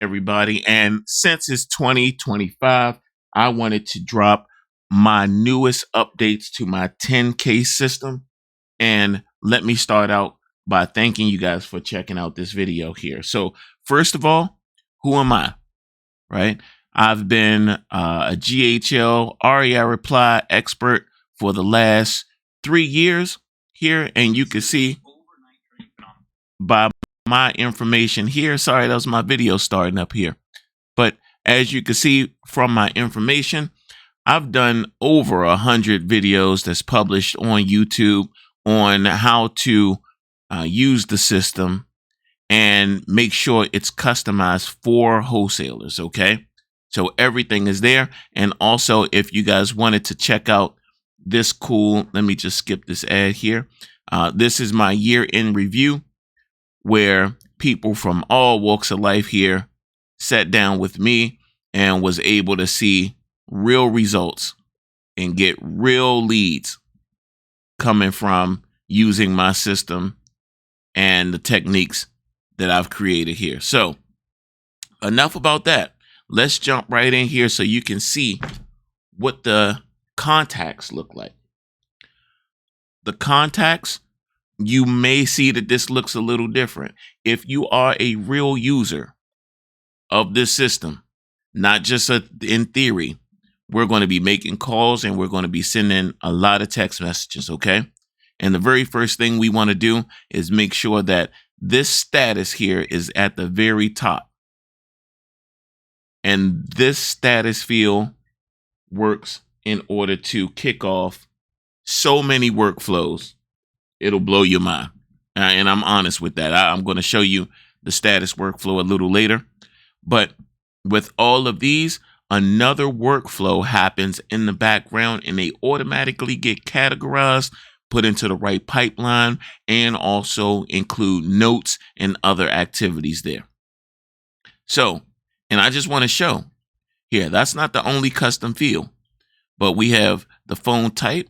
everybody. And since it's 2025, I wanted to drop my newest updates to my 10K system. And let me start out by thanking you guys for checking out this video here. So, first of all, who am I? Right? I've been a GHL REI reply expert for the last 3 years here, and you can see by my information here. Sorry, that was my video starting up here. But as you can see from my information, I've done over 100 videos that's published on YouTube on how to use the system and make sure it's customized for wholesalers. Okay. So everything is there. And also, if you guys wanted to check out this cool, let me just skip this ad here. This is my year in review, where people from all walks of life here sat down with me and was able to see real results and get real leads coming from using my system and the techniques that I've created here. So enough about that. Let's jump right in here so you can see what the contacts look like. The contacts, you may see that this looks a little different. If you are a real user of this system, not just in theory, we're going to be making calls and we're going to be sending a lot of text messages, okay? And the very first thing we want to do is make sure that this status here is at the very top. And this status field works in order to kick off so many workflows. It'll blow your mind. And I'm honest with that. I'm going to show you the status workflow a little later. But with all of these, another workflow happens in the background and they automatically get categorized, put into the right pipeline, and also include notes and other activities there. So, and I just want to show here, that's not the only custom field, but we have the phone type,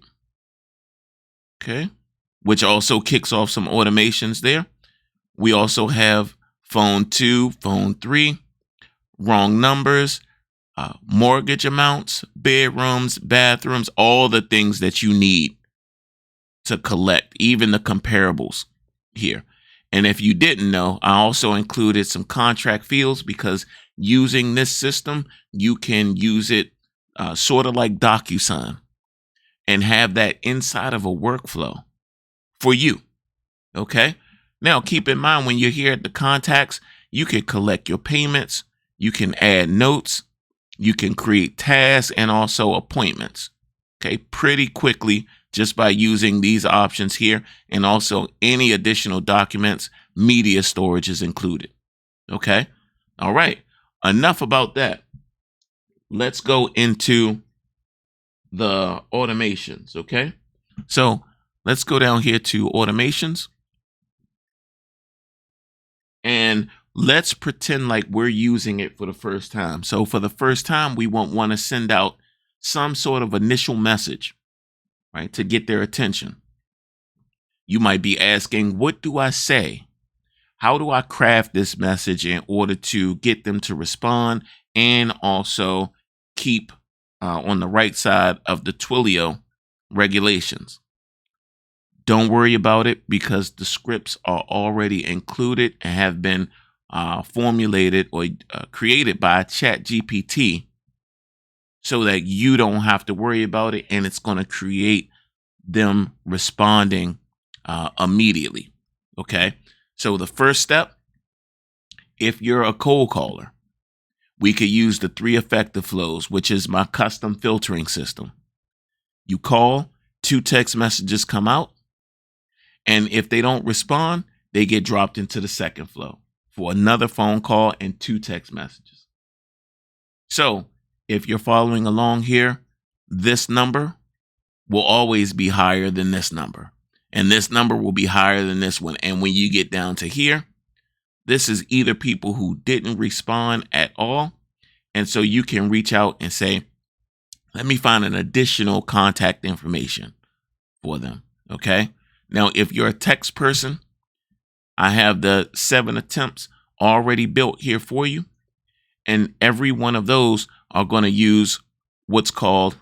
okay, which also kicks off some automations there. We also have phone 2, phone 3, wrong numbers, mortgage amounts, bedrooms, bathrooms, all the things that you need to collect, even the comparables here. And if you didn't know, I also included some contract fields because using this system, you can use it sort of like DocuSign and have that inside of a workflow for you. Okay. Now, keep in mind, when you're here at the contacts, you can collect your payments, you can add notes, you can create tasks and also appointments. Okay. Pretty quickly, just by using these options here, and also any additional documents, media storage is included. Okay. All right. Enough about that. Let's go into the automations. Okay. So let's go down here to automations. And let's pretend like we're using it for the first time. So for the first time, we won't want to send out some sort of initial message, right, to get their attention. You might be asking, what do I say? How do I craft this message in order to get them to respond and also keep on the right side of the Twilio regulations? Don't worry about it because the scripts are already included and have been formulated or created by ChatGPT so that you don't have to worry about it, and it's going to create them responding immediately. Okay. So the first step, if you're a cold caller, we could use the 3 effective flows, which is my custom filtering system. You call, 2 text messages come out, and if they don't respond, they get dropped into the second flow for another phone call and 2 text messages. So if you're following along here, this number will always be higher than this number. And this number will be higher than this one. And when you get down to here, this is either people who didn't respond at all. And so you can reach out and say, let me find an additional contact information for them. Okay. Now, if you're a text person, I have the 7 attempts already built here for you. And every one of those are going to use what's called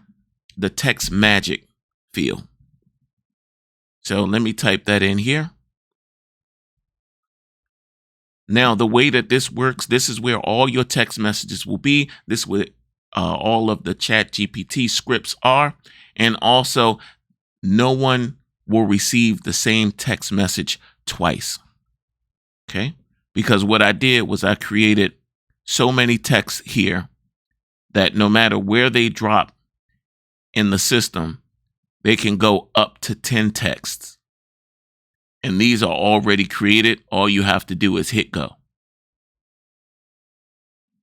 the text magic field. So let me type that in here. Now, the way that this works, this is where all your text messages will be. This is where all of the ChatGPT scripts are. And also, no one will receive the same text message twice. Okay? Because what I did was I created so many texts here that no matter where they drop in the system, they can go up to 10 texts. And these are already created. All you have to do is hit go.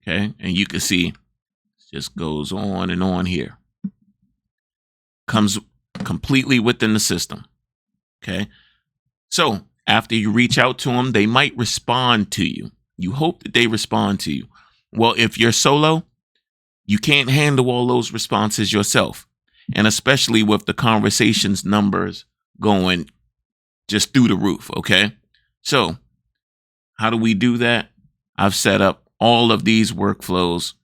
Okay. And you can see it just goes on and on here. Comes completely within the system. Okay. So after you reach out to them, they might respond to you. You hope that they respond to you. Well, if you're solo, you can't handle all those responses yourself. And especially with the conversations numbers going just through the roof. Okay. So how do we do that? I've set up all of these workflows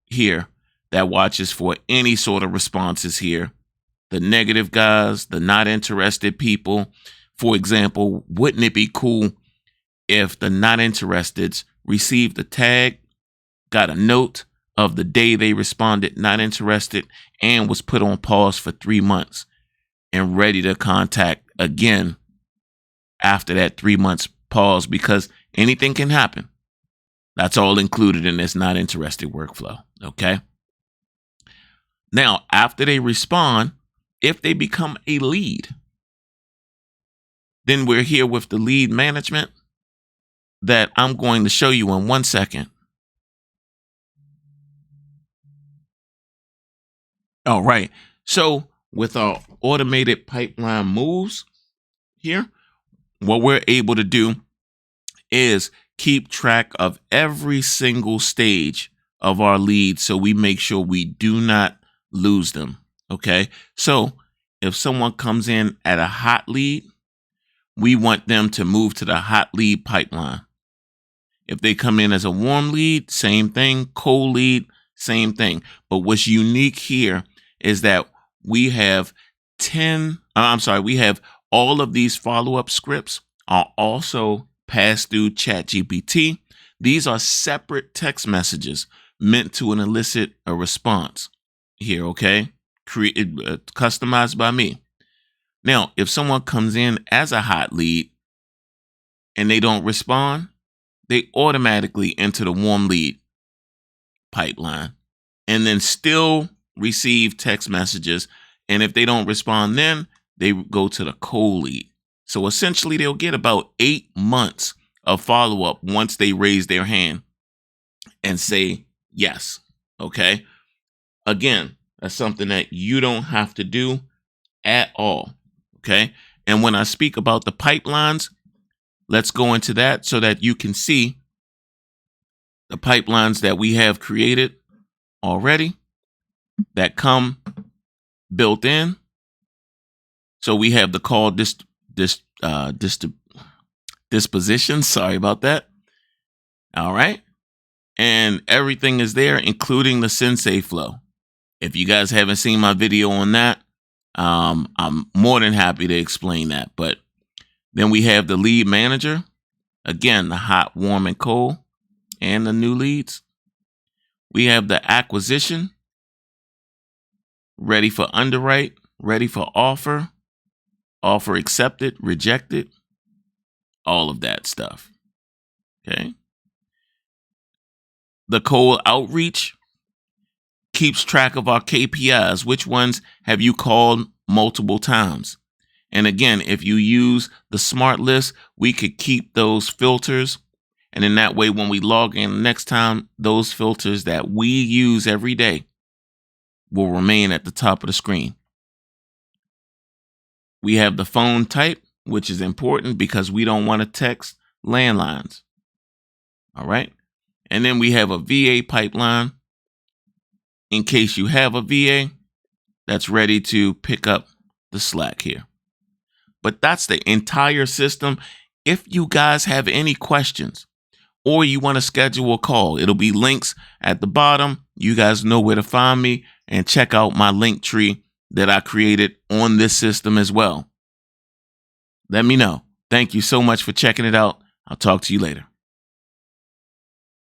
here that watches for any sort of responses here. The negative guys, the not interested people. For example, wouldn't it be cool if the not interesteds received a tag, got a note of the day they responded not interested, and was put on pause for 3 months and ready to contact again after that 3 months pause, because anything can happen. That's all included in this not interested workflow. Okay. Now, after they respond, if they become a lead, then we're here with the lead management that I'm going to show you in 1 second. All right. So with our automated pipeline moves here, what we're able to do is keep track of every single stage of our leads, so we make sure we do not lose them. Okay. So if someone comes in at a hot lead, we want them to move to the hot lead pipeline. If they come in as a warm lead, same thing. Cold lead, same thing. But what's unique here is that we have we have all of these follow-up scripts are also passed through ChatGPT. These are separate text messages meant to elicit a response here, okay? Customized by me. Now, if someone comes in as a hot lead and they don't respond, they automatically enter the warm lead pipeline and then still receive text messages. And if they don't respond, then they go to the cold lead. So essentially, they'll get about 8 months of follow-up once they raise their hand and say yes. Okay. Again, that's something that you don't have to do at all. Okay. And when I speak about the pipelines, let's go into that so that you can see the pipelines that we have created already that come built in. So we have the call disposition. Sorry about that. All right. And everything is there, including the Sensei flow. If you guys haven't seen my video on that, I'm more than happy to explain that. But then we have the lead manager. Again, the hot, warm, and cold, and the new leads. We have the acquisition, ready for underwrite, ready for offer, offer accepted, rejected, all of that stuff. Okay. The cold outreach keeps track of our KPIs. Which ones have you called multiple times? And again, if you use the smart list, we could keep those filters. And in that way, when we log in next time, those filters that we use every day will remain at the top of the screen. We have the phone type, which is important because we don't want to text landlines. All right. And then we have a VA pipeline in case you have a VA that's ready to pick up the slack here. But that's the entire system. If you guys have any questions or you want to schedule a call. It'll be links at the bottom. You guys know where to find me, and check out my link tree that I created on this system as well. Let me know. Thank you so much for checking it out. I'll talk to you later.